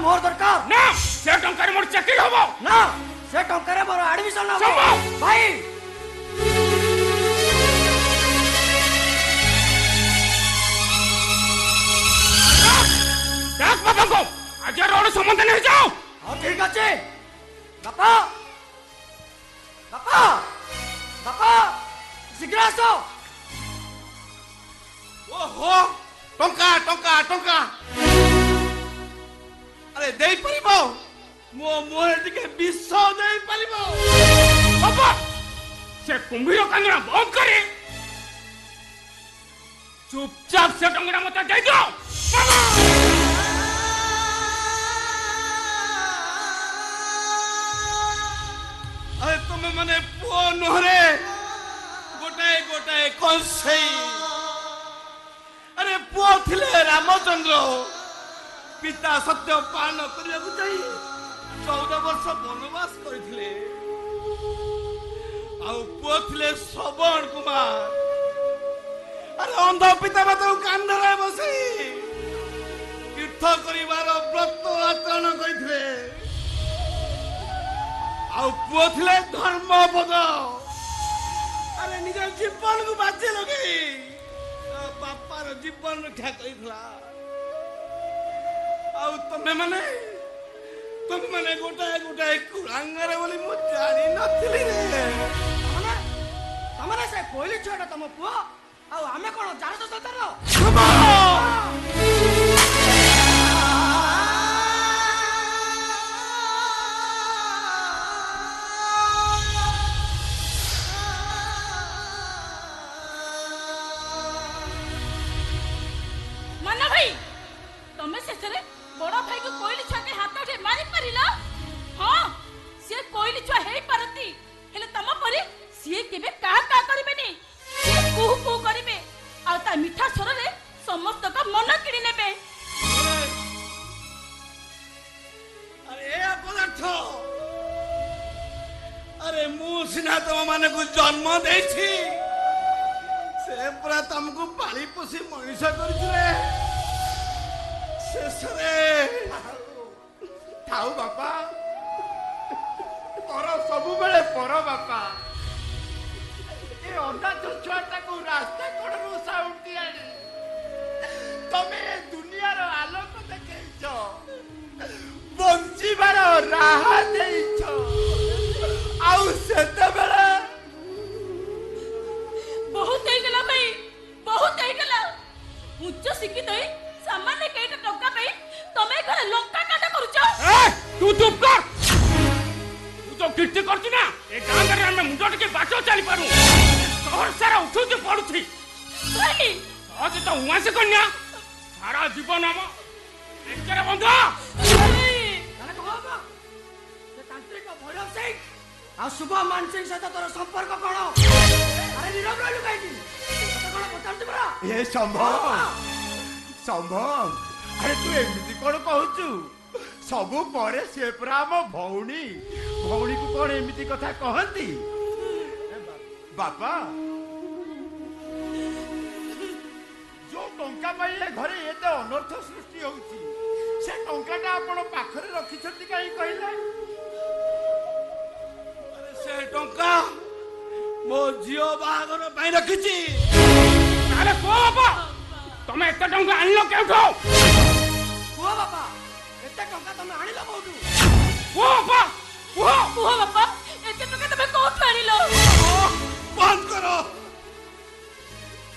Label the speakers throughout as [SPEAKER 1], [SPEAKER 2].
[SPEAKER 1] मोर दरकार
[SPEAKER 2] ना से टंकार मोर चाकरी होबो
[SPEAKER 1] ना से टंकार मोर एडमिशन होबो भाई
[SPEAKER 2] डाक बाबा को आज रोड संबंध नहीं जाओ
[SPEAKER 1] हां ठीक আছে बापा बापा बापा शीघ्र आसो
[SPEAKER 3] ओहो टंका टंका टंका अरे देई परिबो मो मोहे टिके विष देई परिबो
[SPEAKER 2] बाबा से कुंभीर कांगड़ा बंद करे चुपचाप से टंगड़ा मत दे दो
[SPEAKER 3] अरे तुम मने पुओ नहरे गोटाए गोटाए कंसई अरे पुओ थिले रामचंद्र पिता सत्य पालन करिया जाई 14 वर्ष वनवास करथिले आ पुओ थिले श्रवण कुमार अरे अंध पिता माता कांधरे बसी तीर्थ करिवार व्रत आचरण करथिले आ पुओ थिले धर्मपद अरे निज जीवन को बाजे लगे बापार जीवन रक्षा करिथला आ तमे माने गोटाए गोटाए कुरांगरे बोली मु जानी नथिली रे
[SPEAKER 1] तमने से कोइली छोटा तम पुआ आ आमे कोन जानो तो सतर
[SPEAKER 4] मन्ना भाई तमे सेसरे बड़ा भाई को कोइली छुआ के हाथ उठे मारी परिला हां से कोइली छुआ हेई परती हेले तम परी से केबे का करिबेनी से कुहू करिबे आ ता मिठा स्वर रे समस्त का मन किडी नेबे
[SPEAKER 3] अरे ए पदार्थ अरे मु सिना तुम माने को जन्म देछि से पूरा तुमको पाली पोसी मनीष करथिले शेषरे थाउ बापा पर सबु बेले पर बापा ए अंधा छुआटा को रास्ता कोडरो साउंडी आनी तमे दुनिया रो आलोक देखैछो बंजीबार राह देइछो आउ सेते बेले
[SPEAKER 4] बहुत हे गेला भाई बहुत हे गेला उच्च शिक्षित होई सामान्य केटा टक्का पे तमे घरे लंका काटा करूछ
[SPEAKER 2] ए तू चुप कर तू तो कीर्ति करती ना ए गांव रे हम मुंडो के बाचो चली पारू शहर सारा उठू के पड़ुथी
[SPEAKER 4] सही
[SPEAKER 2] आज तो हुआ से कन्या सारा जीवन हम एकरे बंधु
[SPEAKER 1] ताने को बाबा से तांत्रिक भैरव सिंह आ शुभ मान सिंह से तोर संपर्क कोन अरे नीरव रहलु काई तो कोन पचारती बरा
[SPEAKER 3] ए संभव संभव अरे तू एमिति कोन कहूचु सबु परे से प्राम भौणी भौणी को कोन एमिति कथा कहंती बापा जो टंका पाइले घरे एते अनर्थ सृष्टि होउची से टंकाटा आपण पाखरे रखिछंती काई कहिला अरे से टंका मो जियो बागर पाई रखिची
[SPEAKER 2] अरे को बाबा तमे एते टंका आनलो केउठो
[SPEAKER 1] को बाबा एते टंका तमे आनिला कोठू
[SPEAKER 2] ओ बाबा
[SPEAKER 4] कुह बापा एते टका तमे कोठ आनिलो
[SPEAKER 3] बंद करो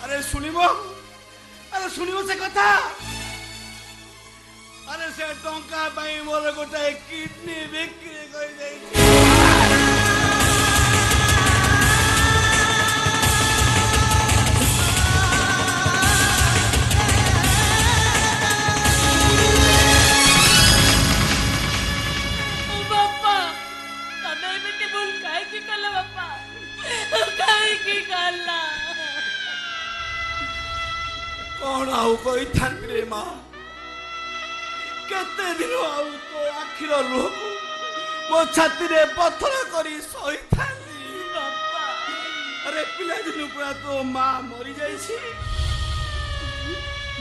[SPEAKER 3] अरे सुनिबो से कथा अरे से टंका पाई मोर गोटे किडनी बिक्री कर देछि
[SPEAKER 4] बापा तमे बेटे बोल काहे की कला बापा काहे की कला
[SPEAKER 3] कौन आउ कोई थांद्रे मां केते दिन आउ तो आखिर लोक मो छाती रे पत्थर करी सही थांदी बापा अरे पिला दिन पुरा तो मां मरी जाईछी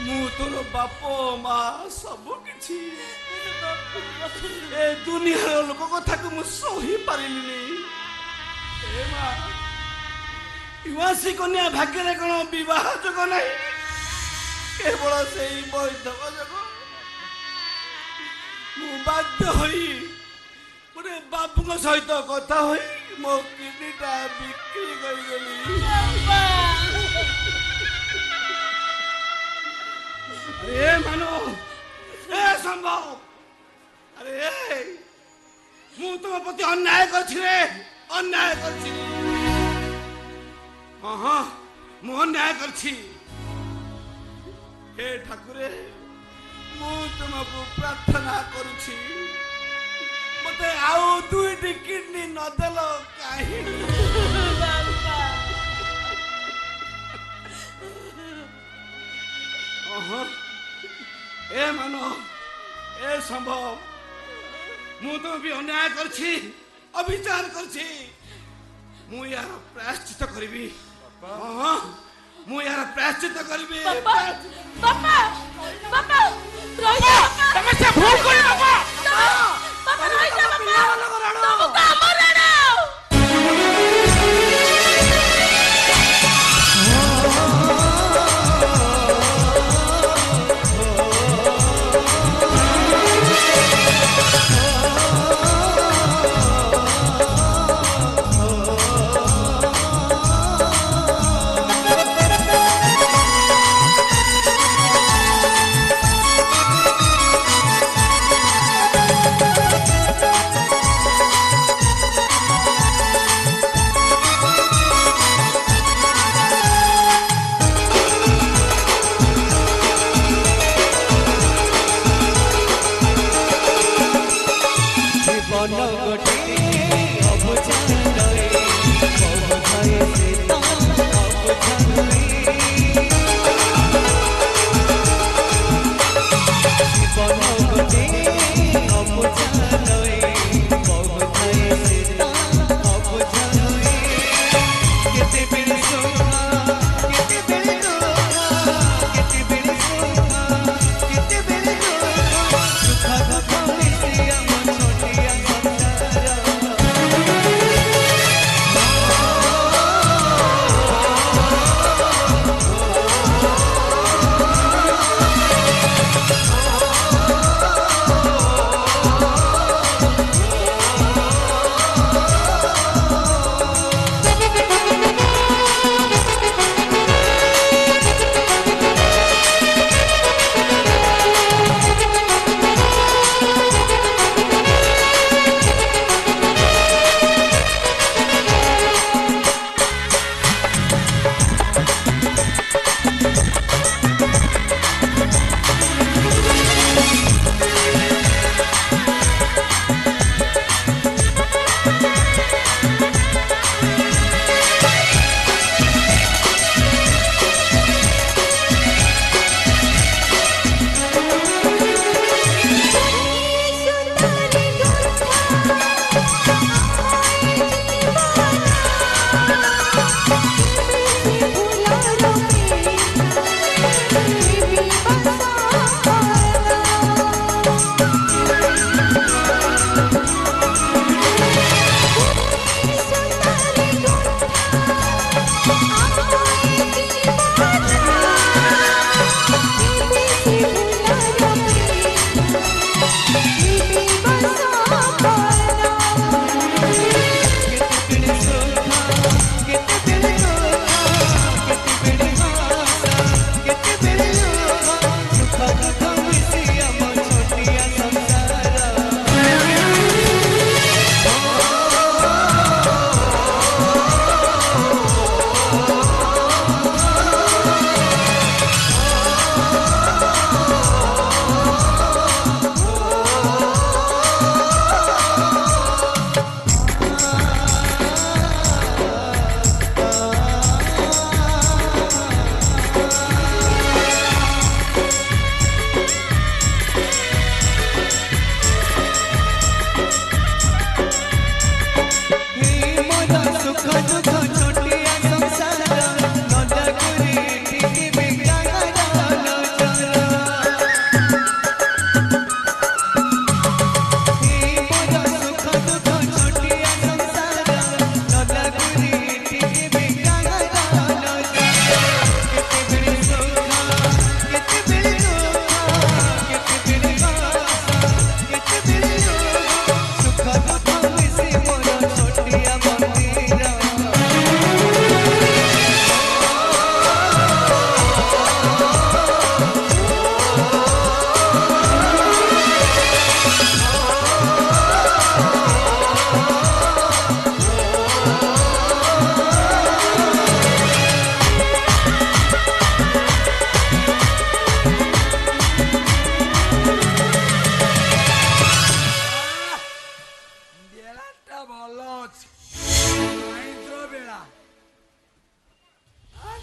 [SPEAKER 3] मु तोर बापो मां सब किछि
[SPEAKER 5] ए दुनियार लोक कथा को मु सही पारिलिनी ए मा युवासी कन्या भाग्य रे कोन विवाह जग नाही केवल सेई बैठक जग मु बाध्य होई गोटे बाबू सहित कथा होई मो किडनीटा बिक्री कर गली अरे मानो ए संभव अरे मु तुम प्रति अन्याय करछि रे अन्याय करछि हाँ मु अन्याय करछि हे ठाकुरे मु तुमको प्रार्थना करुछि मते आउ दुईटी किडनी न देलो काहे ए मानो ए संभव मु तो भी अन्याय करछि अविचार करछि मु यार प्रायश्चित करबी हां मु यार प्रायश्चित करबी
[SPEAKER 4] बाबा बाबा बाबा रोई जा बाबा
[SPEAKER 2] तमे से भूल कर बाबा
[SPEAKER 4] बाबा रोई जा बाबा तुम काम रेड़ो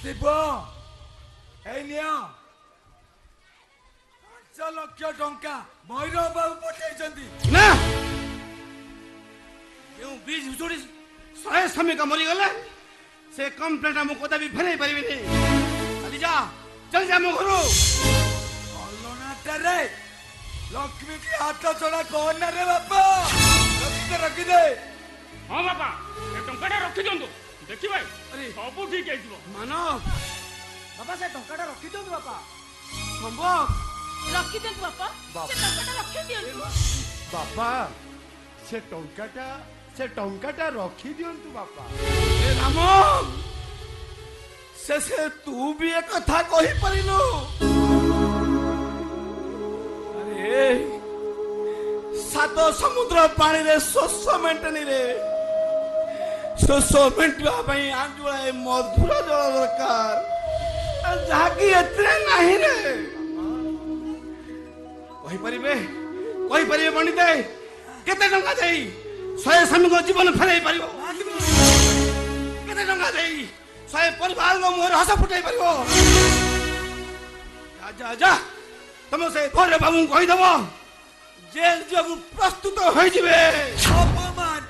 [SPEAKER 3] ଶିବ ଏଇ ନିଅ 5 ଲକ୍ଷ ଟଙ୍କା ଭୈରବ ବାବୁ ପଠେଇଛନ୍ତି।
[SPEAKER 5] ନା ଯେଉଁ ବିଜ୍ ଭୁଷୁଡ଼ି 100 ଶ୍ରମିକ ମରିଗଲେ ସେ କମ୍ପ୍ଲେଣ୍ଟ ମୁଁ କଦାପି ଫେରାଇ ପାରିବିନି। ଚାଲି ଯା ମୋ ଘରୁ।
[SPEAKER 3] ଅଲଣାଟାରେ ଲକ୍ଷ୍ମୀ କି ହାତ ଛଡା କହନା ରେ ବାପା। ରଖିଦେ।
[SPEAKER 2] ହଁ ବାପା ଏ ଟଙ୍କାଟା ରଖିଦିଅନ୍ତୁ ଦେଖିବେ
[SPEAKER 5] ଆରେ
[SPEAKER 2] ସବୁ ଠିକ ହେଇଯିବ।
[SPEAKER 5] ମାନବ
[SPEAKER 1] ବାପା ସେ ଟଙ୍କାଟା ରଖିଦିଅନ୍ତୁ ବାପା।
[SPEAKER 5] ସମ୍ଭବ
[SPEAKER 4] ରଖିଦିଅନ୍ତୁ ବାପା, ସେ ଟଙ୍କାଟା ରଖିଦିଅନ୍ତୁ।
[SPEAKER 3] ବାପା ସେ ଟଙ୍କାଟା ରଖିଦିଅନ୍ତୁ ବାପା।
[SPEAKER 5] ଏ ରାମ ସେ ତୁ ବି ଏ କଥା କହିପାରିଲୁ। ଆରେ 7 ସମୁଦ୍ର ପାଣିରେ ଶୋଷ ମେଣ୍ଟେନିରେ ଶୋଷ ମେଣ୍ଟିବା ପାଇଁ ଆଞ୍ଜୁଳାଏ ମଧୁର ଜଳ ଦରକାର, ଯାହାକି ଏଥିରେ ନାହିଁ ରେ। କହିପାରିବେ ପଣ୍ଡିତେ କେତେ ଟଙ୍କା ଦେଇ 100 ସ୍ୱାମୀଙ୍କ ଜୀବନ ଫେରାଇ ପାରିବ? କେତେ ଟଙ୍କା ଦେଇ 100 ପରିବାରଙ୍କ ମୁହଁରେ ହସ ଫୁଟାଇ ପାରିବ? ଯା ତମେ ସେ ଘରେ ବାବୁଙ୍କୁ କହିଦବ ଜେଲ ଯିବାକୁ ପ୍ରସ୍ତୁତ ହୋଇଯିବେ।
[SPEAKER 3] ଅପମାନ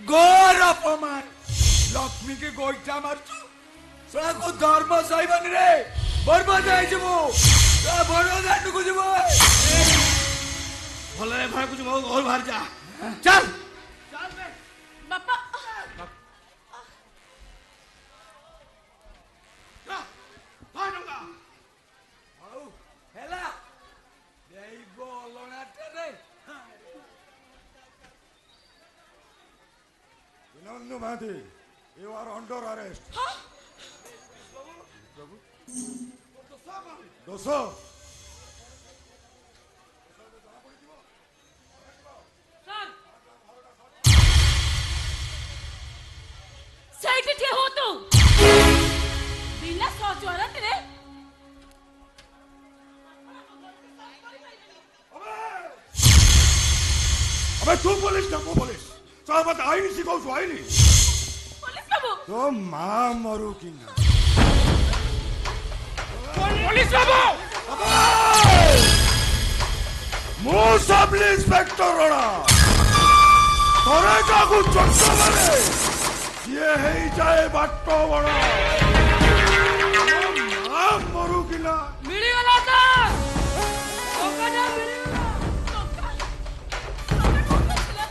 [SPEAKER 3] ଘୋର ଅପମାନ। ଲକ୍ଷ୍ମୀ କି ଗୋଇଠା ମାରୁଛୁ ସେକୁ ଧର୍ମ ସହିବନି ରେ। ବର୍ବାଦ ହେଇଯିବୁ। ବଡ଼ଦାଣ୍ଡକୁ ଯିବୁ।
[SPEAKER 5] ଭଲରେ ବାହାରକୁ ଯିବ ଘରୁ ବାହାରି ଯା। ଚାଲ
[SPEAKER 4] ବାପା
[SPEAKER 3] ହଉ ହେଲା ଦେବ ଅଲଣାଟାରେ।
[SPEAKER 6] Vinandu Mahathi, you are under arrest. Doso.
[SPEAKER 4] ସେଇଠି ଠିଆ ହୁଅନ୍ତୁ। ବିନା ସଜୱାରତରେ
[SPEAKER 6] अबे तू पुलिस ना वो पुलिस साहब बता आई नहीं सिखाओ आई नहीं
[SPEAKER 4] ପୋଲିସ ବାବୁ
[SPEAKER 6] तो मां मरू की ना
[SPEAKER 2] ପୋଲିସ ବାବୁ
[SPEAKER 6] मो सब इंस्पेक्टर रोड़ा थोड़े जागू चट्टा मारे ये है जाए बाटो बड़ा मां मरू की ना
[SPEAKER 1] ମିଳିଗଲା ସାର୍। ଟଙ୍କାଟା ମିଳିଗଲା।
[SPEAKER 4] ଟଙ୍କା କୋଉଠି ଥିଲା?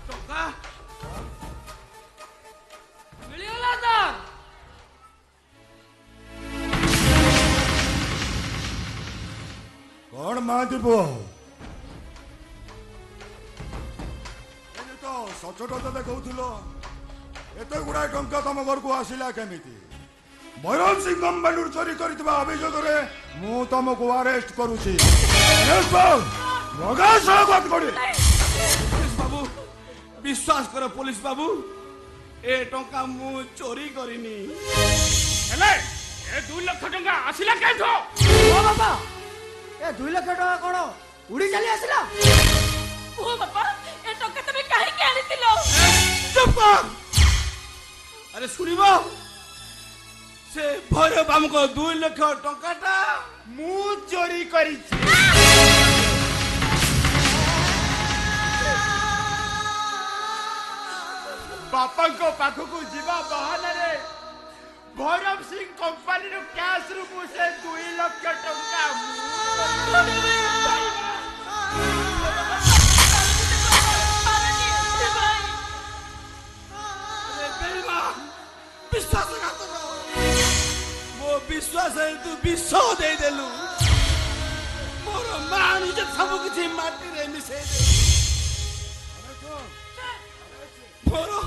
[SPEAKER 5] ଟଙ୍କା
[SPEAKER 1] ମିଳିଗଲା ସାର୍।
[SPEAKER 6] कौन मां दीपो तो सचोटता देखौथिलो एते गुडा टंका तम घर को आसिला केमिति भैरव सिंह कंपनी चोरी करथिबा अभियोग रे मु तमको अरेस्ट करूची यस बाबू लगा स्वागत करी
[SPEAKER 5] पुलिस बाबू विश्वास कर पुलिस बाबू ए टंका मु चोरी करिनी।
[SPEAKER 2] ହେଲେ ଏ 2 ଲକ୍ଷ ଟଙ୍କା ଆସିଲା କେଉଁଠୁ?
[SPEAKER 1] ଓ ବାପା ଏ 2 ଲକ୍ଷ ଟଙ୍କା କଣ ଉଡି ଚାଲି ଆସିଲା?
[SPEAKER 4] କୁହ ବାପା, ଏ ଟଙ୍କା ତମେ କାହିଁକି ଆଣିଥିଲ?
[SPEAKER 5] ଚୁପ କର। ଆରେ ଶୁଣିବ ସେ ଭୈରବ ବାବୁଙ୍କ 2 ଲକ୍ଷ ଟଙ୍କାଟା
[SPEAKER 3] ମୁଁ ଚୋରି କରିଛି। ବାପାଙ୍କ ପାଖକୁ ଯିବା ବାହାନାରେ ଭୈରବ ସିଂ କମ୍ପାନୀରୁ କ୍ୟାସରୁ ମୁଁ ସେ 2 ଲକ୍ଷ ଟଙ୍କା
[SPEAKER 5] ବିଶ୍ୱାସଘାତକ ମୋ ବିଶ୍ୱାସରେ ତୁ ବିଷ ଦେଇଦେଲୁ। ମୋର ମା ନିଜେ ସବୁ କିଛି ମାଟିରେ ମିଶେଇ ଦେଲୁ।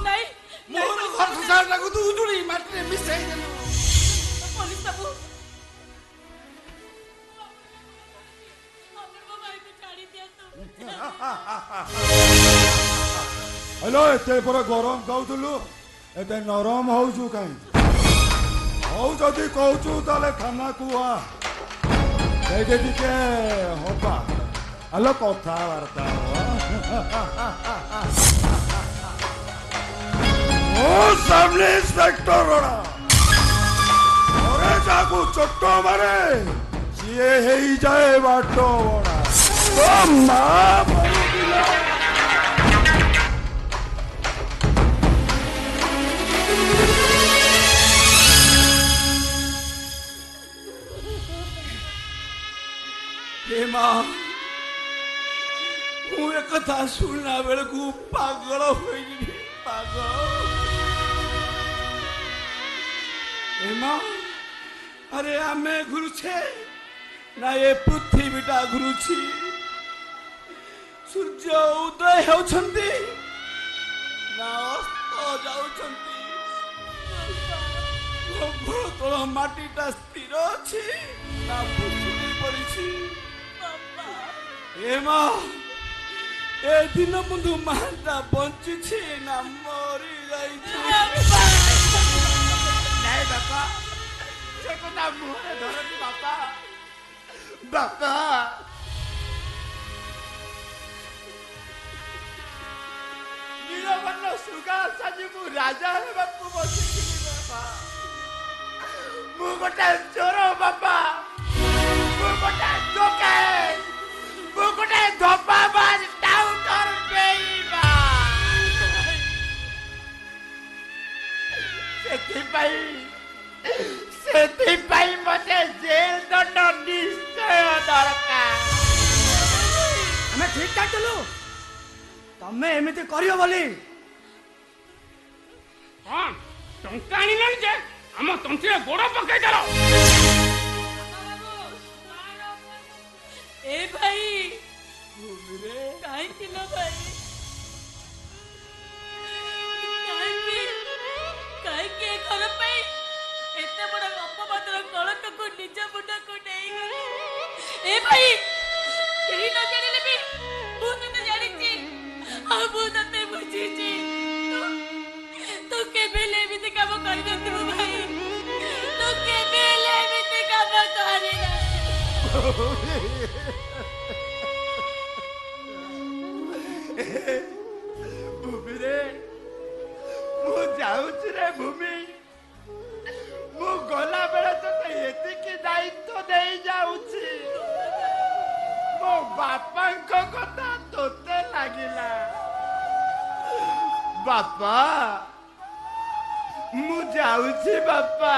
[SPEAKER 4] ନାଇଁ
[SPEAKER 5] ମୋର ଘର ସଂସାରଟାକୁ ତୁ ଉଜୁଡ଼ି ମାଟିରେ ମିଶେଇ ଦେଲୁ।
[SPEAKER 4] ପୋଲିସ ବାବୁ ଆପଣ ମୋ ଭାଇକୁ ଛାଡ଼ି ଦିଅନ୍ତୁ।
[SPEAKER 6] हेलो एते पर गरम खाउथलु एते नरम होउछु काई हौ जदी कहउछु ताले थाना को आ देखे दिके होपा हेलो कथा वार्ता ओ सामने इंस्पेक्टर रोड़ा ଯାହାକୁ ଚୋଟ ମାରେ ସିଏ ହେଇଯାଏ ବାଟ ବଡା। ଓ ମା ମରୁଥିଲା।
[SPEAKER 5] हे माँ ମୁଁ ଏକଥା ଶୁଣିଲା ବେଳକୁ ପାଗଳ ହୋଇଯିବି ପାଗଳ। ଏ ମା ଆରେ ଆମେ ଘୁରୁଛେ ନା ଏ ପୃଥିବୀଟା ଘୁରୁଛି? ସୂର୍ଯ୍ୟ ଉଦୟ ହେଉଛନ୍ତି ନା ଅସ୍ତ ଯାଉଛନ୍ତି? ତଳ ମାଟିଟା ସ୍ଥିର ଅଛି ନା ଭୁଷୁଡ଼ି ପଡ଼ିଛି? ଏ ମା ଏ ଦୀନବନ୍ଧୁ ମହାନ୍ତା ବଞ୍ଚିଛି ନା ମରି ଯାଇଛି?
[SPEAKER 3] ନାଇଁ ବାପା, ସେ କଥା ମୁହଁରେ ଧରନି ବାପା। ବାପା ନୀଳବର୍ଣ୍ଣ ଶୃଗା ସାଜି ମୁଁ ରାଜା ହେବାକୁ ବସିଥିଲି ବାପା। ମୁଁ ଗୋଟେ ଚୋର ବାପା, ମୁଁ ଗୋଟେ ଡକାୟତ, ମୁଁ ଗୋଟେ ଧପ୍ପାବାଜ ଟାଉଟର ବେଇମା। ସେଥିପାଇଁ ମତେ ଜେଲ ଦଣ୍ଡ ନିଶ୍ଚୟ ଦରକାର।
[SPEAKER 1] ଆମେ ଠିକ କାଟିଲୁ ତମେ ଏମିତି କରିବ ବୋଲି।
[SPEAKER 2] କଣ ଟଙ୍କା ଆଣିଲନି ଯେ ଆମ ତଣ୍ଟିରେ ଗୋଡ ପକେଇଦେଲ?
[SPEAKER 4] ଏ ଭାଇ କାହିଁକି ନା ଭାଇ କାହିଁକି ଏ ଘର ପାଇଁ ଏତେ ବଡ ଅପବାଦର କଳଙ୍କକୁ ନିଜ ମୁଣ୍ଡକୁ ନେଇଗଲେ? ଏ ଭାଇ କେହି ନ ଜାଣିଲେ ବି ମୁଁ ତତେ ଜାଣିଛି ଆଉ ମୁଁ ତତେ ବୁଝିଛି। ତୁ କେବେ ହେଲେ ଏମିତି କାମ କରିନଥିବୁ ଭାଇ, ତୁ କେବେ ହେଲେ ଏମିତି କାମ କରିନା।
[SPEAKER 3] ଭୂମିରେ ମୁଁ ଯାଉଛି ରେ ଭୂମି। ମୁଁ ଗଲା ବେଳେ ତତେ ଏତିକି ଦାୟିତ୍ୱ ଦେଇ ଯାଉଛି। ମୋ ବାପାଙ୍କ କଥା ତୋତେ ଲାଗିଲା। ବାପା ମୁଁ ଯାଉଛି ବାପା।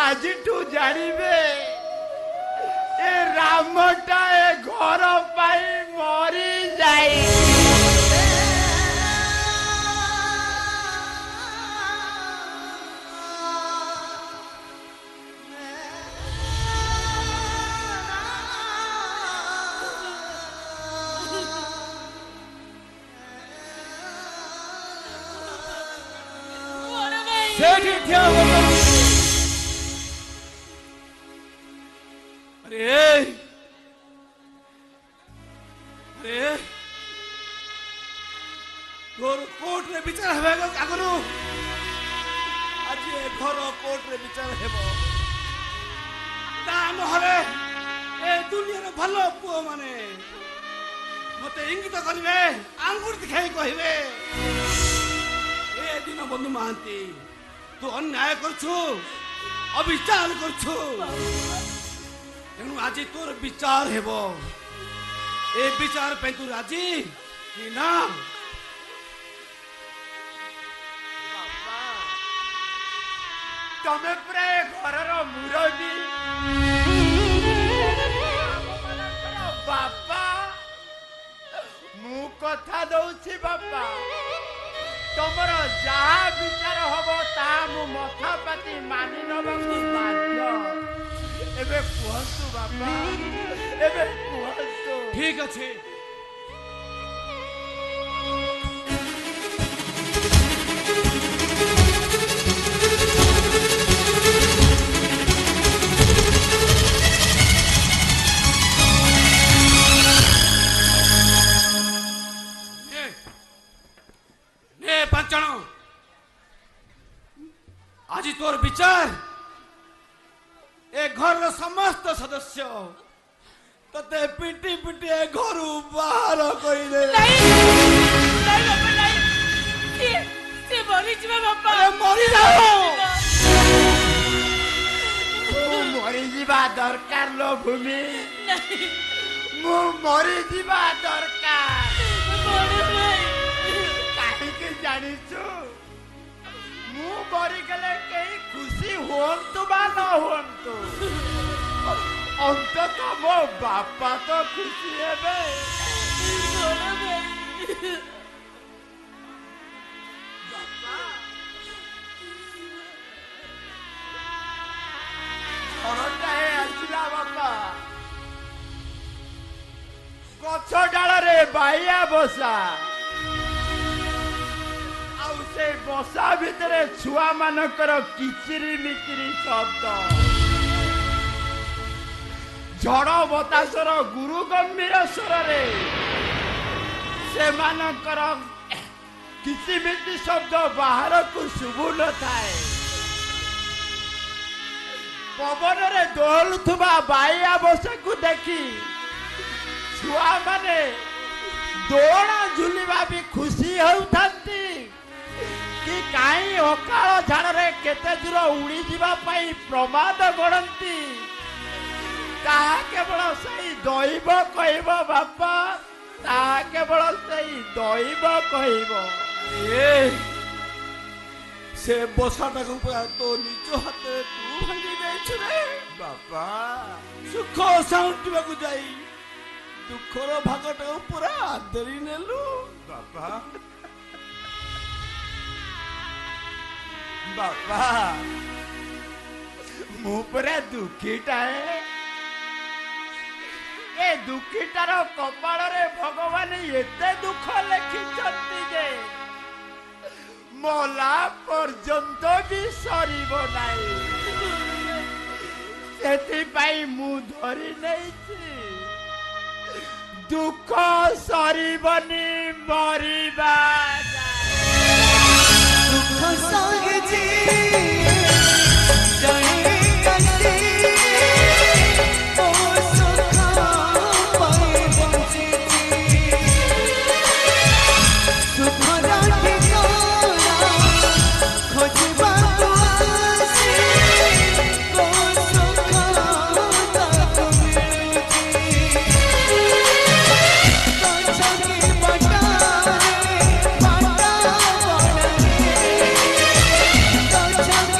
[SPEAKER 3] ଆଜିଠୁ ଜାଣିବେ ଏ ରାମଟା ଏ ଘର ପାଇଁ ମରି ଯାଇ।
[SPEAKER 5] ସେଇଠି ଠିଆ ହୁଅ। ଆରେ ଆରେ ତୋର କୋର୍ଟରେ ବିଚାର ହେବ ଆଗରୁ। ଆଜି ଏ ଘର କୋର୍ଟରେ ବିଚାର ହେବ। ତା ନହେଲେ ଏ ଦୁନିଆର ଭଲ ପୁଅ ମାନେ ମତେ ଇଙ୍ଗିତ କରିବେ, ଆଙ୍ଗୁଠି ଦେଖାଇ କହିବେ ଏ ଦୀନବନ୍ଧୁ ମହାନ୍ତି ତୁ ଅନ୍ୟାୟ କରୁଛୁ, ଅବିଚାର କରୁଛୁ। ତେଣୁ ଆଜି ତୋର ବିଚାର ହେବ। ଏ ବିଚାର ପାଇଁ ତୁ ରାଜି କି ନା?
[SPEAKER 3] ତମେ ପୁରା ଏ ଘରର ମୁରବୀ, ବାପା। ମୁଁ କଥା ଦଉଛି ବାପା, ତମର ଯାହା ବିଚାର ହବ ତାହା ମୁଁ ମଥା ପାତି ମାନି ନେବାକୁ ବାଧ୍ୟ। ଏବେ କୁହନ୍ତୁ ବାପା, ଏବେ କୁହନ୍ତୁ।
[SPEAKER 5] ଠିକ ଅଛି। ପାଞ୍ଚ ଜଣ ଆଜି ତୋର ବିଚାର। ଏ ଘରର ସମସ୍ତ ସଦସ୍ୟ ତତେ ପିଟି ପିଟି ଏ ଘରୁ ବାହାର କରିଦେଲେ।
[SPEAKER 4] ସେ ମରିଯିବ ବାପା,
[SPEAKER 5] ମରିଯାଉ।
[SPEAKER 3] लो भूमि
[SPEAKER 4] नहीं
[SPEAKER 3] मु मरी जीवा दरकार
[SPEAKER 4] बड़ भाई
[SPEAKER 3] काहे जानिछु मु मरी गले केही खुशी होंतु बा न होंतु अंततः मो बापा तो खुशी हेबे
[SPEAKER 4] बड़ भाई
[SPEAKER 3] ଝଡ଼ଟାଏ ଆସିଲା ବାପା ଗଛ ଡାଳରେ ବାଇଆ ବସା ଆଉ ସେ ବସା ଭିତରେ ଛୁଆ ମାନଙ୍କର କିଚିରି ମିଚିରି ଶବ୍ଦ ଝଡ଼ ବତାସର ଗୁରୁ ଗମ୍ଭୀର ସ୍ୱରରେ ସେମାନଙ୍କର କିଚିମିଚି ଶବ୍ଦ ବାହାରକୁ ଶୁଭୁ ନଥାଏ ପବନରେ ଦୋହଲୁଥିବା ବାଇଆ ବସାକୁ ଦେଖି ଛୁଆ ମାନେ ଦୋଣ ଝୁଲିବା ବି ଖୁସି ହେଉଥାନ୍ତି କି କାହିଁ ଅକାଳ ଝାଡ଼ରେ କେତେ ଦୂର ଉଡ଼ିଯିବା ପାଇଁ ପ୍ରମାଦ ଗଣନ୍ତି ତାହା କେବଳ ସେଇ ଦୈବ କହିବ ବାପା ତାହା କେବଳ ସେଇ ଦୈବ କହିବ
[SPEAKER 5] ସେ ବସାଟାକୁ ପୁରା ତୋ ନିଜ ହାତରେ ତୁ ଭାଙ୍ଗି ଯାଇଛୁ ରେ
[SPEAKER 3] ବାପା
[SPEAKER 5] ସୁଖ ସାଉଁଟିବାକୁ ଯାଇ ଦୁଃଖର ଭାଗଟାକୁ ପୁରା ଆଦରି ନେଲୁ
[SPEAKER 3] ବାପା ବାପା ମୁଁ ପୁରା ଦୁଃଖୀଟାଏ ଏ ଦୁଃଖୀଟାର କପାଳରେ ଭଗବାନ ଏତେ ଦୁଃଖ ଲେଖିଛନ୍ତି ଯେ ମଲା ପର୍ଯ୍ୟନ୍ତ ବି ସରିବ ନାହିଁ ସେଥିପାଇଁ ମୁଁ ଧରି ନେଇଛି ଦୁଃଖ ସରିବନି ମରିବା
[SPEAKER 7] दुख संगे जाने कैसे ओ सुखा पाए बंचे सुख राठी गाना खोजबा आसे ओ सुखा तक मिलुची कछके बटारे बाटा बड़े कछके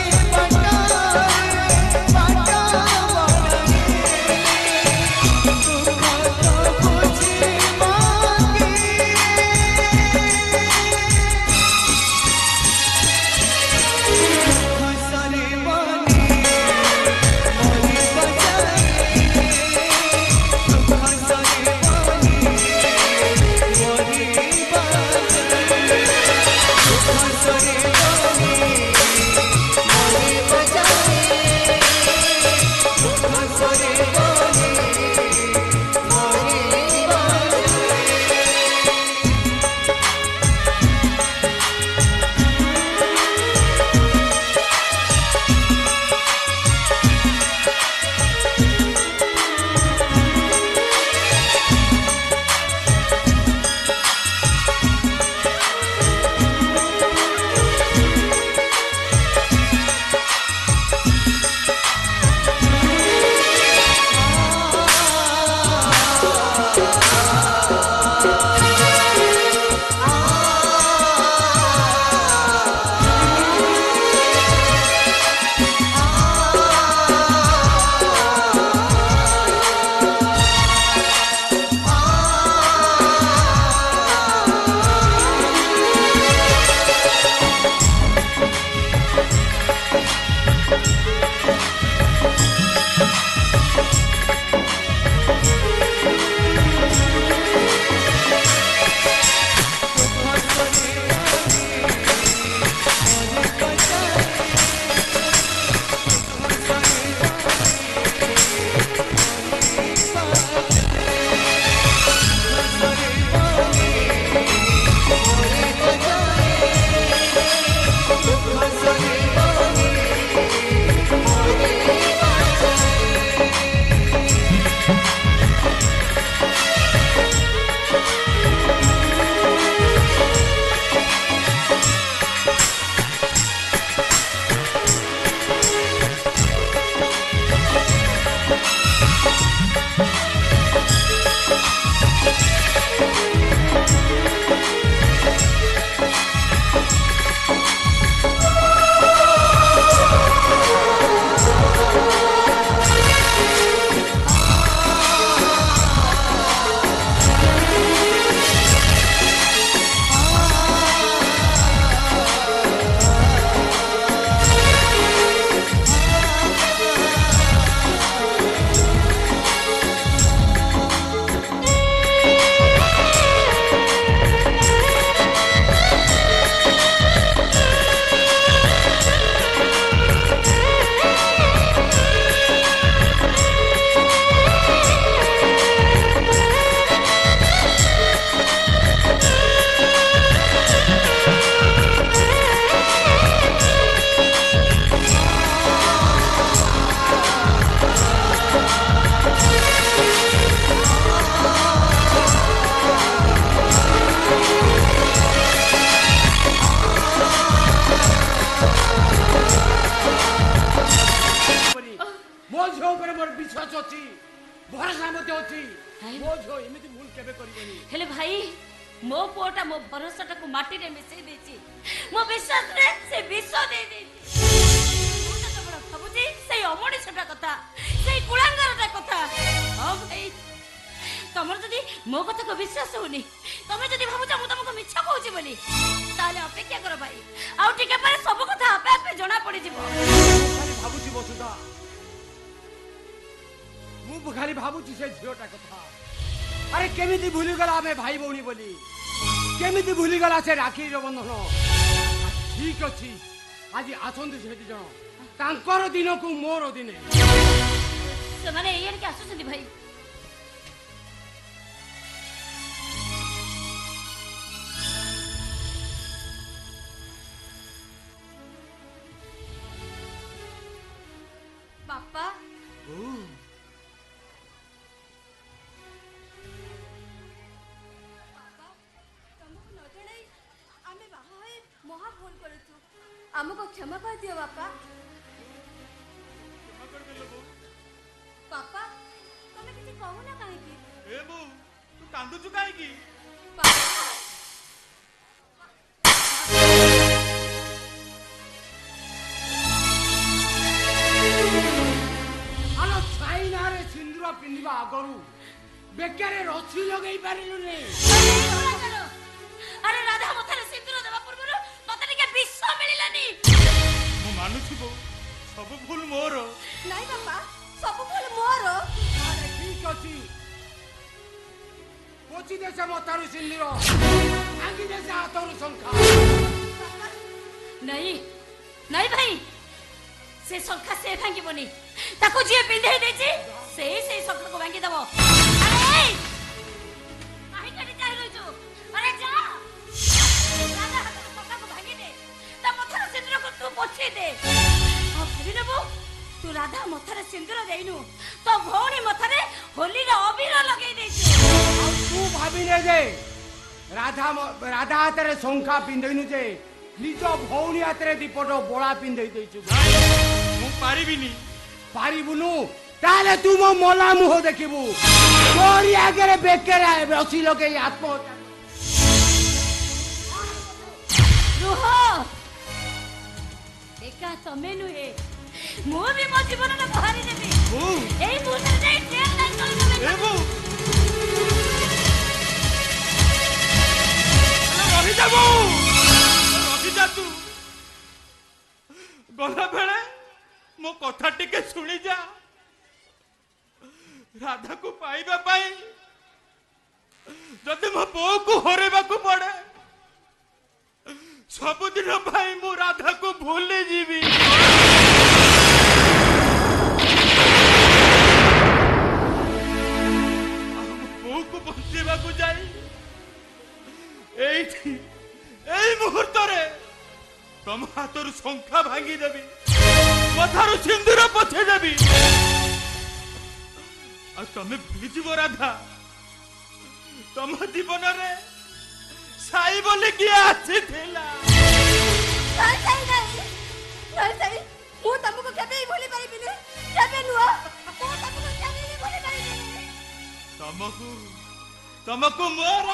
[SPEAKER 1] करबनी
[SPEAKER 4] हेले भाई मो पुओटा मो भरोसाटा को माटी रे मिसई देछि मो विश्वास रे से विश्व दे देछि मु तो बड़ भाबुची से अमणिसटा कथा से कुलांगरटा कथा ओ भाई तमर जदी मो कथा को विश्वास होनी तमे जदी भाबुच मु तुमको मिछा कहूची बोली ताले अपेक्षा करो भाई आउ टिके पर सब कथा आपे आपे जणा पड़ी जिवो
[SPEAKER 1] खाली भाबुची बसुदा मु खाली भाबुची से झियोटा कथा अरे केमिति भूली गला हमें भाई भौणी बोली केमिति भूली गला से राखी रो बंधन ठीक अछि आज आसंतु से जण तांकर दिन को मोर दिने
[SPEAKER 4] से माने एन के आसुछंती भाई पापा
[SPEAKER 8] हमको क्षमा कर दियो बापा पापा तमे किछि कहू ना काहे की
[SPEAKER 3] ए बो तू कांदुचु काहे की
[SPEAKER 1] आलो चाइना रे सिंदूर पिंदिबा आगरु बेकारे रस्सी लगेई पारिलु रे
[SPEAKER 4] अरे राधा मथारे सिंदूर देबा पूर्व तते के विश्व मिलिलानी
[SPEAKER 3] मु मानुछि बो सब भूल मोर
[SPEAKER 8] नहीं बापा सब भूल मोर
[SPEAKER 1] अरे ठीक अछि पोची देसे मथारु सिंदूर आंगी देसे हाथरु शंखा
[SPEAKER 4] नहीं नहीं भाई से शंखा से भांगी बनी ताको जे पिंधै देछि से शंखा को भांगी दबो अरे काहे कटी जाई रहजो अरे जा राधा हाथ शंखा को भांगी दे ता मथार सिंदूर को तू पोछि दे आ भाभी नबो तू राधा मथार सिंदूर देइनु तो भौणी मथारे होली रे अबीर लगेई देछि
[SPEAKER 1] तू भाभी ने जे राधा राधा हाथ रे शंखा पिंधैनु जे निज भौणी हाथ रे दीपटो बोळा पिंधै दैछु
[SPEAKER 3] मु पारिबिनी
[SPEAKER 1] पारिबुनु ताले तू मो मोला मुह देखिबु तोरी आगे रे बेकेरे रसी लगे आत्महत्या
[SPEAKER 4] रुहो एका तमे नुहे मु भी मो जीवन न बहारी देबी एई मुहूर्त जाई ट्रेन लाइन कर देबे
[SPEAKER 3] ए बो रही जाबो रही जा तू गला बेले मो कथा टिके सुनी जा राधा को पाइबा पाई जदि मो बो को हरेबा को पड़े सबुदिन भाई मो राधा को भूली जीवी बो को बंचेबा को जाई এই মুহূর্তে তম হাতর শঙ্খা ভাঙি দেবি মথার সিন্দুর পছে দেবি আর তুমি ভিজিব রাধা তম জীবনরে সাই বলে কি আসিଥିଲା
[SPEAKER 8] नहीं नहीं नहीं मु तुमको केबे भूली परिबिनी केबे नुआ मु तुमको केबे भूली परिबिनी
[SPEAKER 3] ତମକୁ ମୋର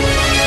[SPEAKER 7] Hare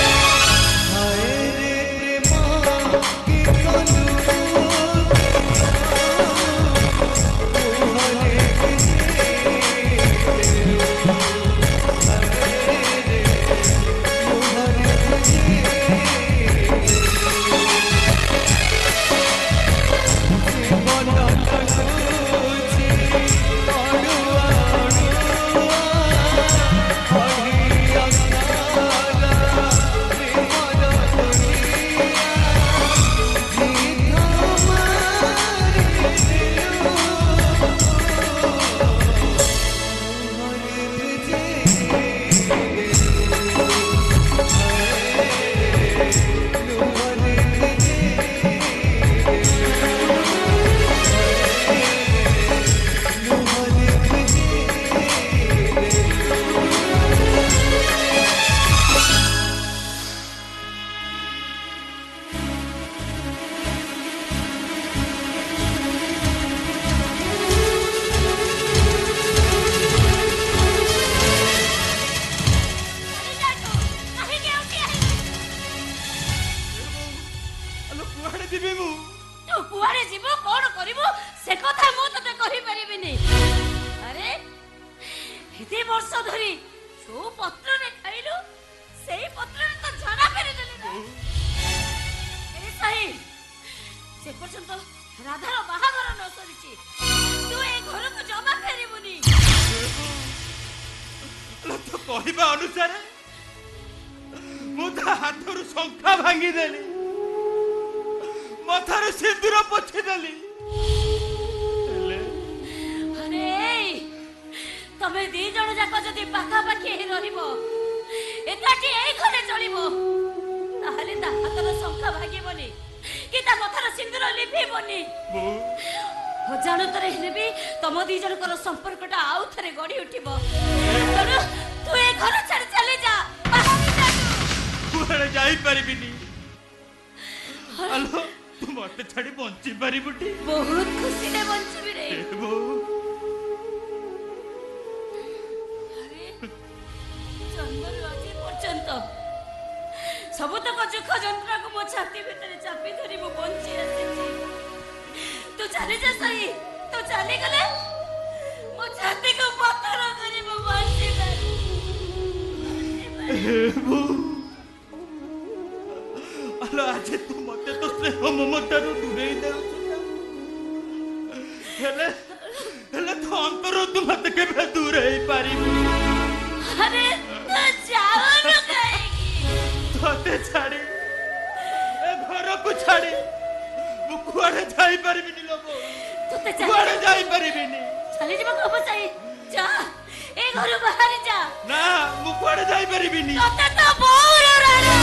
[SPEAKER 4] वर्ष धरी जो पत्र रे खाइलु सेई पत्र रे तो झड़ा फेरी देली ना ए सही से पर्यंत राधार बाहागर न सरिछि तू ए घर को जमा फेरिबुनी
[SPEAKER 3] तो कहवा अनुसार मु ता हाथरू शंखा भांगी देली मथार सिंदूर पोछि देली
[SPEAKER 4] तमे दी जण जाक जदि पाखा पाखी हे रहिबो एकाठी एई घरे चलिबो ताहाले ता हातर शंखा भागिबोनी कि ता मथार सिंदूर लिभिबोनी अजाणतरे हेले भी तम दी जनकर संपर्कटा आउ थरे गड़ी उठिबो तनु तू ए घर छाड़ चले जा बाहर जा तू
[SPEAKER 3] कुआडे जाई परिबिनी हेलो तू मते छाड़ी बंची परिबुटी
[SPEAKER 4] बहुत खुशी ले बंचबी रे जन्मरू आज पर्यंत सबतक दुख जंत्रा को मो छाती भितर चापी धरी मो बंची आसी तू चली जा सही तू चली गले मो छाती को पत्थर करी मो बंची
[SPEAKER 3] अलो आज तू मते तो स्नेह ममता रो दूरे दे हेले हेले तो अंतर तू मते के दूर हे पारी
[SPEAKER 4] अरे तू जाओ न कहीं
[SPEAKER 3] तोते छाड़ी ए घर को छाड़ी मु कुआडे जाई परबिनी लोगो
[SPEAKER 4] तोते
[SPEAKER 3] कुआडे जाई परबिनी
[SPEAKER 4] चली जीवा कब सही जा ए घर बाहर जा
[SPEAKER 3] ना मु कुआडे जाई परबिनी
[SPEAKER 4] तोते तो बोर राणा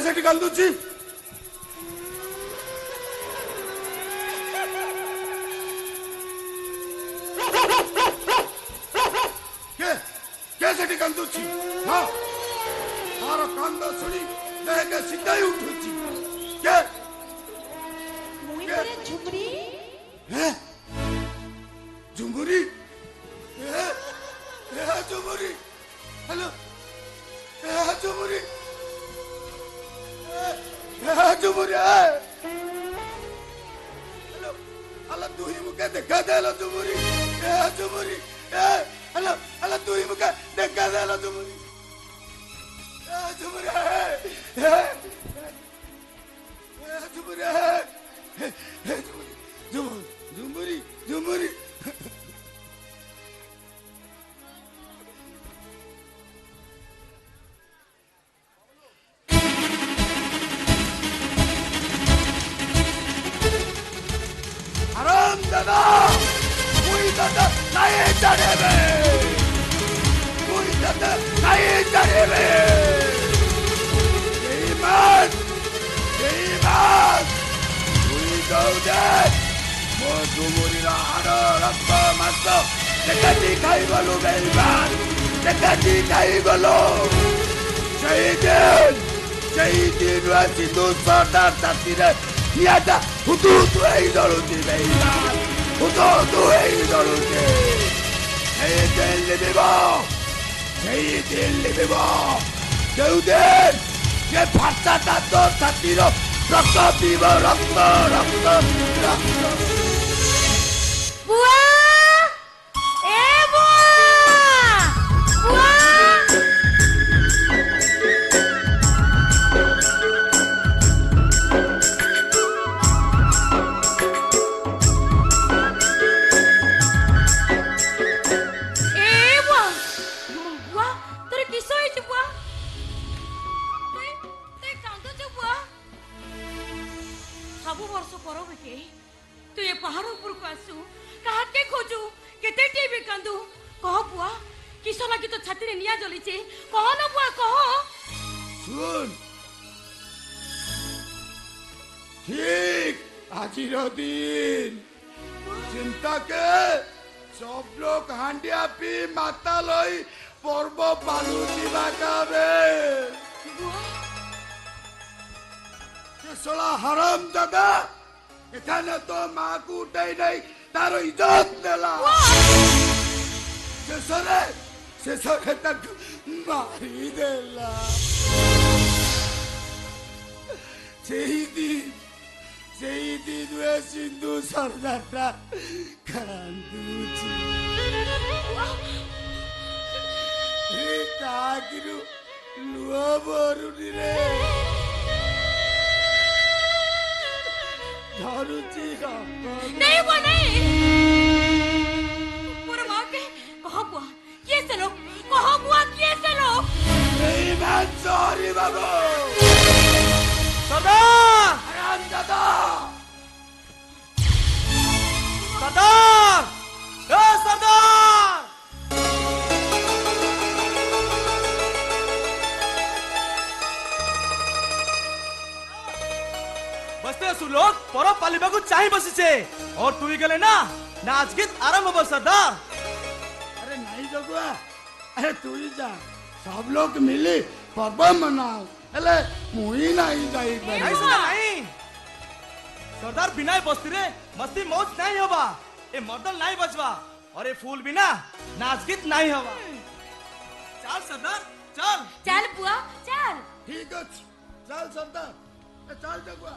[SPEAKER 6] सेठी कांदुची के सेठी कांदुची हां तार कांदा सुनी देह सीधा ही उठुची के
[SPEAKER 8] मुई करे झुमरी
[SPEAKER 6] है झुमरी है झुमरी हेलो झुमरी झुमरी हेलो अल्लाह तू ही मुझे देखा दे लो झुमरी झुमरी हेलो अल्लाह तू ही मुझे देखा दे लो झुमरी झुमरी झुमरी झुमरी झुमरी रक्त देखती खाई गलु बेईमान देखती खाई गलु সেই দিন সিন্ধু সর্দার ছাত্রীরা ইয়াটা হুতু তুই দলুতি বেইমান হুতু তুই দলুতি সেই দিন লিবিব কেউদিন যে ভাষাটা তোর ছাত্রীর রক্ত পিব রক্ত রক্ত রক্ত
[SPEAKER 8] বুয়া এ বুয়া বুয়া
[SPEAKER 4] सब वर्ष पर बेटे तू ये पहाड़ ऊपर को आसु कहा के खोजू केते टीवी कांदू कह बुआ किस लगी तो छाती रे निया जलिचे कह न बुआ कह
[SPEAKER 6] सुन ठीक आजिर दिन चिंता के सब लोग हांडिया पी माता लई पर्व पालू दिवा काबे सोला हराम दादा এখানে তো মাকু উঠাই নাই তার ইজ্জত নেলা শেষরে তাকে মারি দেলা সেই দিন সিন্ধু সর্দারটা কান্দুছি তাকিরু লুহ বরুনি রে धरुची
[SPEAKER 4] नहीं वो नहीं पूरा माँ के कहा बुआ किए से लोग कहा बुआ किए से लोग
[SPEAKER 6] नहीं मैं सॉरी बाबू
[SPEAKER 5] सरदार
[SPEAKER 6] हराम दादा
[SPEAKER 5] सरदार ए सरदार बसते सुलोक परब पालिबा को चाहि बसिছে और तुई गेले ना नाच गीत आरंभ हो सरदार
[SPEAKER 6] अरे नहीं जगुआ अरे तू ही जा सब लोग मिली पर्व मनाओ हेले मुई नहीं जाई
[SPEAKER 5] नहीं सुना नहीं सरदार बिना बस्ती रे मस्ती मौज नहीं होबा ए मर्दन नहीं बचवा और ए फूल बिना नाच गीत नहीं होबा चल सरदार चल
[SPEAKER 4] चल बुआ चल
[SPEAKER 6] ठीक है चल सरदार चल जगुआ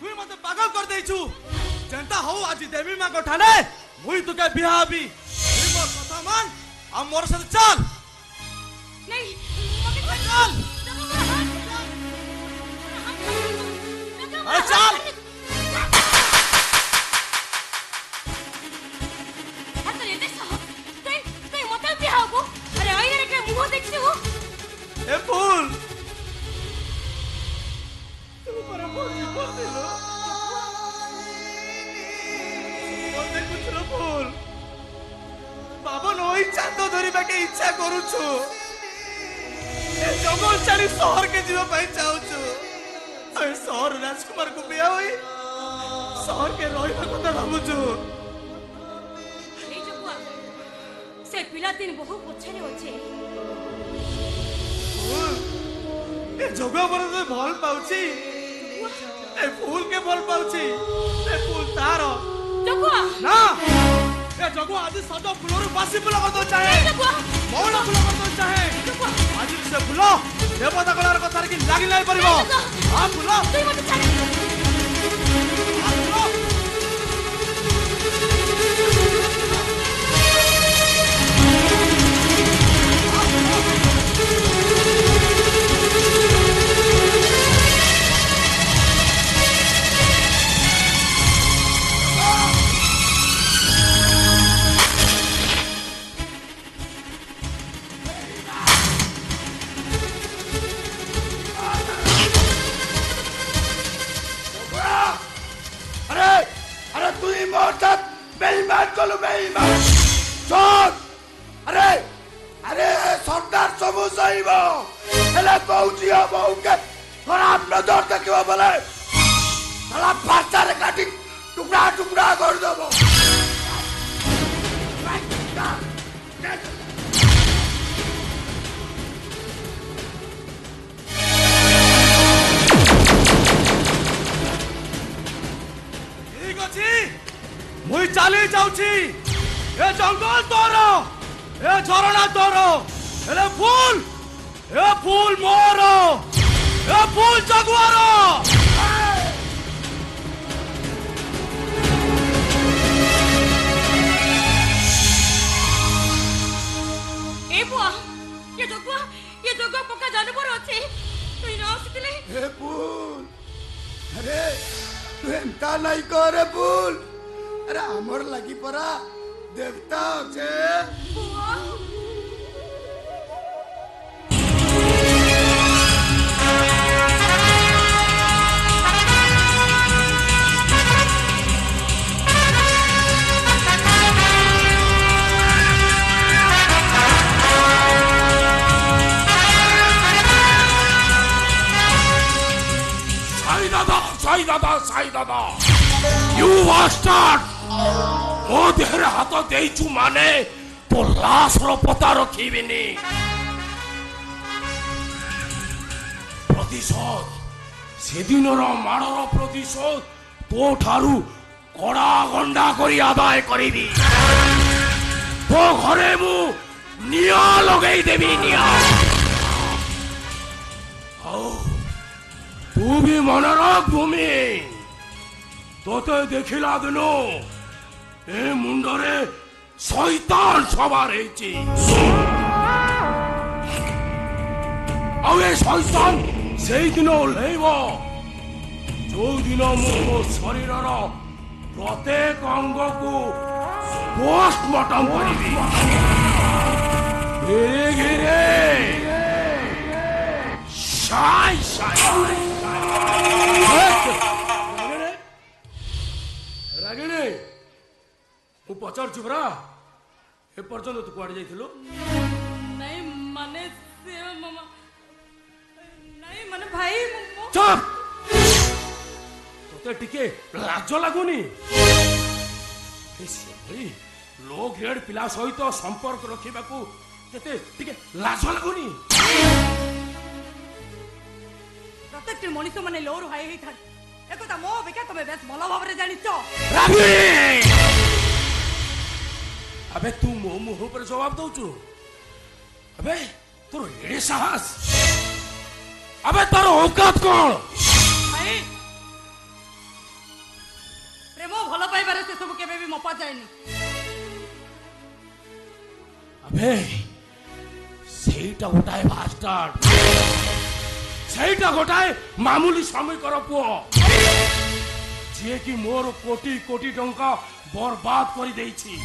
[SPEAKER 5] তুই মতে পাগল করে দেইছু যেনতা হও আজি দেবী মা গঠানে মুই তোকে বিহাবি তুই মোর কথা মান আর মোর সাথে চল
[SPEAKER 4] नहीं मगे
[SPEAKER 5] चल अरे चल
[SPEAKER 4] अरे ये देख साहब तई मते बिहाबो अरे आइरे के मुंह देखछि हो
[SPEAKER 5] ए फूल तू पर बोली बोल दिलो बोलते कुछ न फूल बाबा नई चांद धरी बाके इच्छा करू छु ए जंगल चाली शहर के जीव पाई चाहू छु ए शहर राजकुमार को बिया होई शहर के रहिबा କଥା भाबु छु
[SPEAKER 4] ए जकुआ से पिला दिन बहु पछरे होछे
[SPEAKER 5] ए जगह पर तो भल पाउची ए फूल के भल पाउची ए फूल तारो
[SPEAKER 4] जकुआ
[SPEAKER 5] ना ए जगह आज सजो फूलर बासी फूल कर दो चाहे
[SPEAKER 4] जकुआ
[SPEAKER 5] मौला फूल कर दो चाहे
[SPEAKER 4] जकुआ
[SPEAKER 5] आज से फूल देवता कलार कथार की लागी नाही परिबो आ फूल
[SPEAKER 4] तई मते छाड़
[SPEAKER 5] आ फूल
[SPEAKER 6] बेईमान कलु बेईमान चल अरे अरे सरदार सबु सहीबो हेले पहुंची बहु के खराब नजर देखिबो बोले साला फाचा रे काटी टुकड़ा टुकड़ा कर देबो
[SPEAKER 5] ठीक अछि मुई चाली जाउछी ए जंगल तोरो ए झरना तोरो एले फूल मोरो ए फूल जगुआरो
[SPEAKER 4] ए बुआ ये जगुआ पक्का जानवर अछि तई न आसितले
[SPEAKER 6] ए फूल अरे तू एंता नहीं करे फूल अरे हमर लगी परा देवता छे
[SPEAKER 4] बुआ
[SPEAKER 2] साई दादा यू बास्टार्ड मो देहरे हाथ देइछु माने तो लाश रो पता रखिबिनी प्रतिशोध सेदिनर मारर प्रतिशोध तो ठारू कड़ा गंडा करी आदाय करिबी तो घरे मु निया लगेई देबी निया तू भी मन रख भूमि तोते देखिला दिनो ए मुंडरे शैतान सवार हेची आउ ए शैतान सेई दिन ओल्हेइबो जो दिन मो शरीरर प्रत्येक अंग को पोस्टमार्टम करिबी धीरे धीरे शाय रागिणी पचार चुपरा ए पर्यंत तू कुआडे जाइथिलु
[SPEAKER 4] नहीं माने
[SPEAKER 2] तोते टिके लाज लगुनी लो ग्रेड पिला सहित संपर्क रखा टिके लाज लगुनी
[SPEAKER 4] प्रत्येक मनीष मैंने लोर हाई था एक मो अपेक्षा तुम बेस भल भाव जानिच
[SPEAKER 2] अबे तू मो मुह पर जवाब दौचु अबे तोर एड़े साहस अबे तोर औकात कौन
[SPEAKER 4] प्रेम भल पाइबार से सब केबे भी मपा जाएनी
[SPEAKER 2] अबे सेटा गोटाए बास्टार्ड सेटा गोटाए मामूली श्रमिकर पुओ जे कि मोर कोटी कोटी टंका बर्बाद कर देछि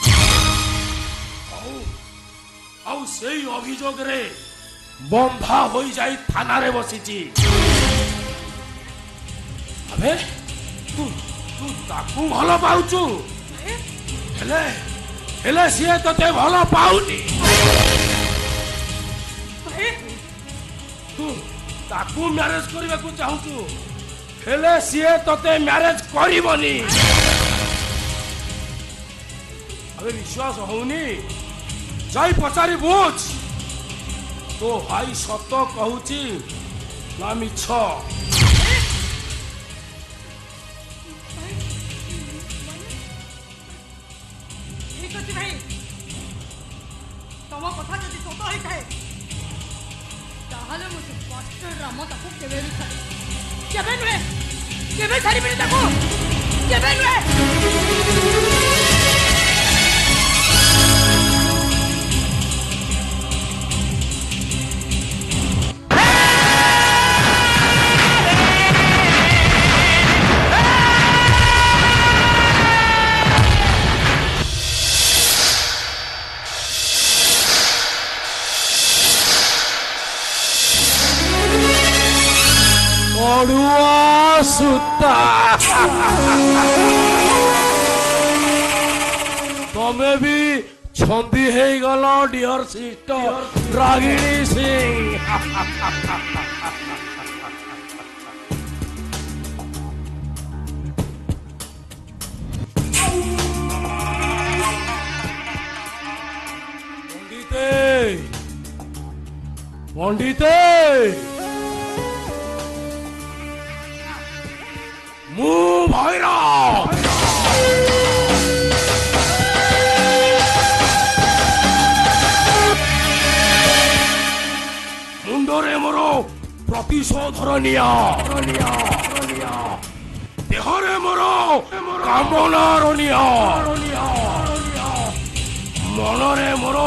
[SPEAKER 2] आउ सेई अभियोग रे बंधा होई जाई थाना रे बसिछि अबे तू तू ताकू भलो पाउचु हेले हेले सिए तते भलो पाउनी तू ताकू मैरेज करबा को चाहूचु हेले सिए तते मैरेज करिवनी अबे विश्वास होउनी जाई पचारी बुझ तो भाई सत कहूची ना मिछ
[SPEAKER 4] ठीक अछि भाई तम कथा जदि सत होई थाए ताहाले मुझे मास्टर राम ताको केबे भी छाड़ी बिनी ताको केबे नुहे
[SPEAKER 2] अड़ुआ सुता तमे भी छंदी है गलो डियर सिस्टर रागिणी सिंह पंडिते मु भैरव मुंडरे मोर प्रतिशोधर निया देहरे मोर कामनार निया मनरे मोर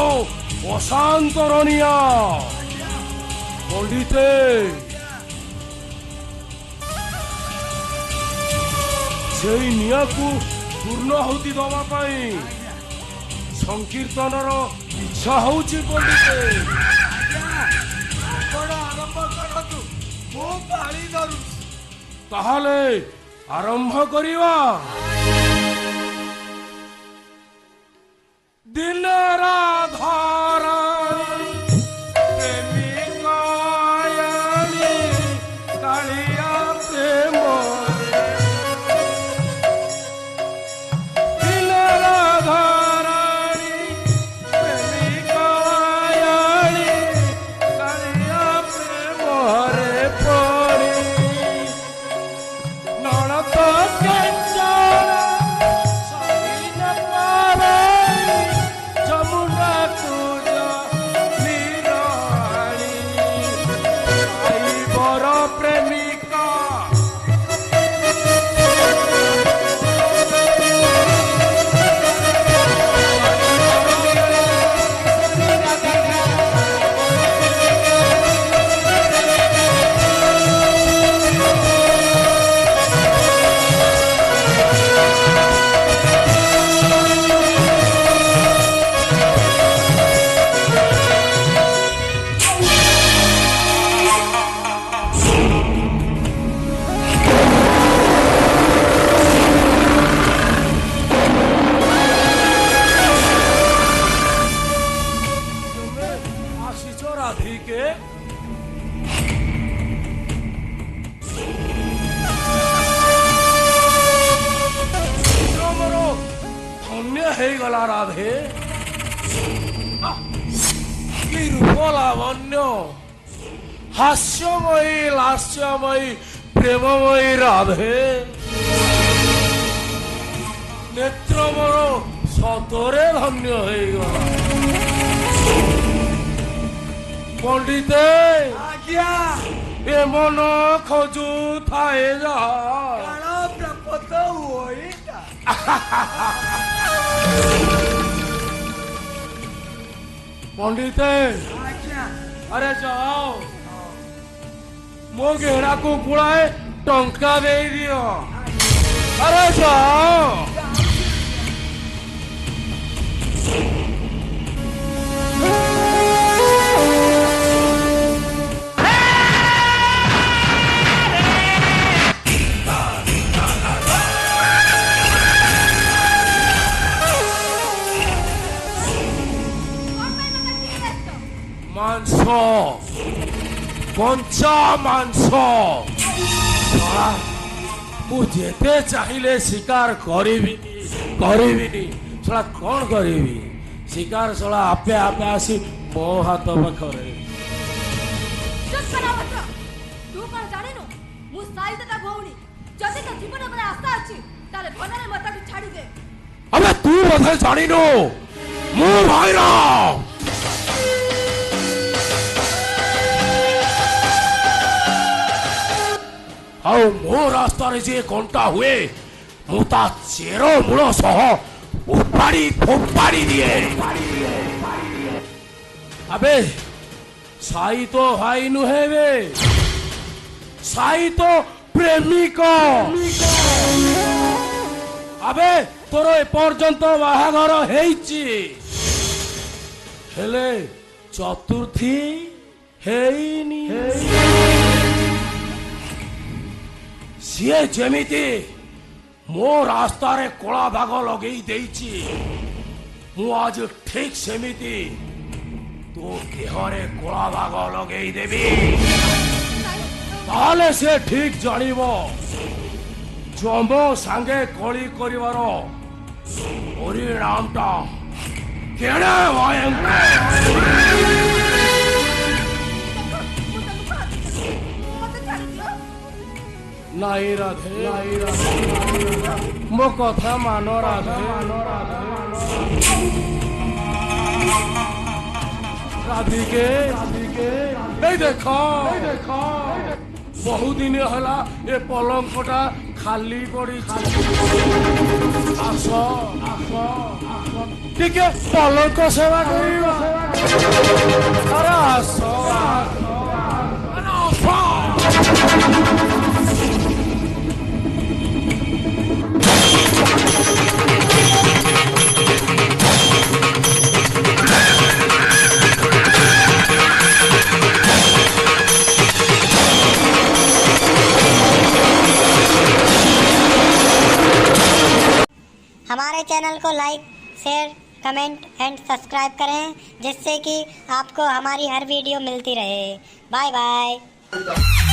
[SPEAKER 2] अशांतर निया पंडिते से निया को पूर्णाहुति दवा पाई संकीर्तनर इच्छा होची पंडिते ताहले आरंभ करिवा दिन राधारा हे गला राधे कि रूप लावण्य हास्यमयी लास्यमयी प्रेममयी राधे नेत्र मोर सतरे धन्य हो गला पंडिते
[SPEAKER 5] आज्ञा
[SPEAKER 2] ए मन खोजू थाए जा
[SPEAKER 5] काला प्रपत होइता
[SPEAKER 2] पंडिते
[SPEAKER 5] आज्ञा
[SPEAKER 2] अरे जाओ मो घेरा को पुड़ाए टंका दे दियो अरे जाओ मांस कंचा मांस मुझे चाहिए शिकार करी शला कौन करी शिकार शला आपे आपे आसी मो हाथ पाखरे
[SPEAKER 8] चुप करा भद्र तू कौन जानिनु मु साई तता भौणी जदि तो जीवन पर आशा अछि ताले भनरे मता को छाडी दे
[SPEAKER 2] अबे तू बधे जानिनु मु भाईरा ଆଉ ମୋ ରାସ୍ତାରେ ଯିଏ କଣ୍ଟା ହୁଏ ମୁଁ ତା ଚେର ମୂଳ ସହ ଉପାଡ଼ି ଫୋପାଡ଼ି ଦିଏ ଆବେ ସାଇ ତ ଭାଇ ନୁହେଁ ବେ ସାଇ ତ ପ୍ରେମିକ ଆବେ ତୋର ଏପର୍ଯ୍ୟନ୍ତ ବାହାଘର ହେଇଛି ହେଲେ ଚତୁର୍ଥୀ ହେଇନି सीए जेमिति मो रास्ता रे कोला भाग लगे देइची मु आज ठीक सेमिति तो देहरे कोला भाग लगे देबी ताले से ठीक जानिबो जम्बो सांगे कली करिवार परिणामटा केड़े भयंकर नहीं राधे मो कथा मानो राधे राधिके नहीं देखो बहुत दिन हला ये पलंकटा खाली पड़ी आस ठीक है पलंक सेवा करिबा अरे आस
[SPEAKER 9] हमारे चैनल को like, share, comment and subscribe करें जिससे कि आपको हमारी हर वीडियो मिलती रहे। Bye bye.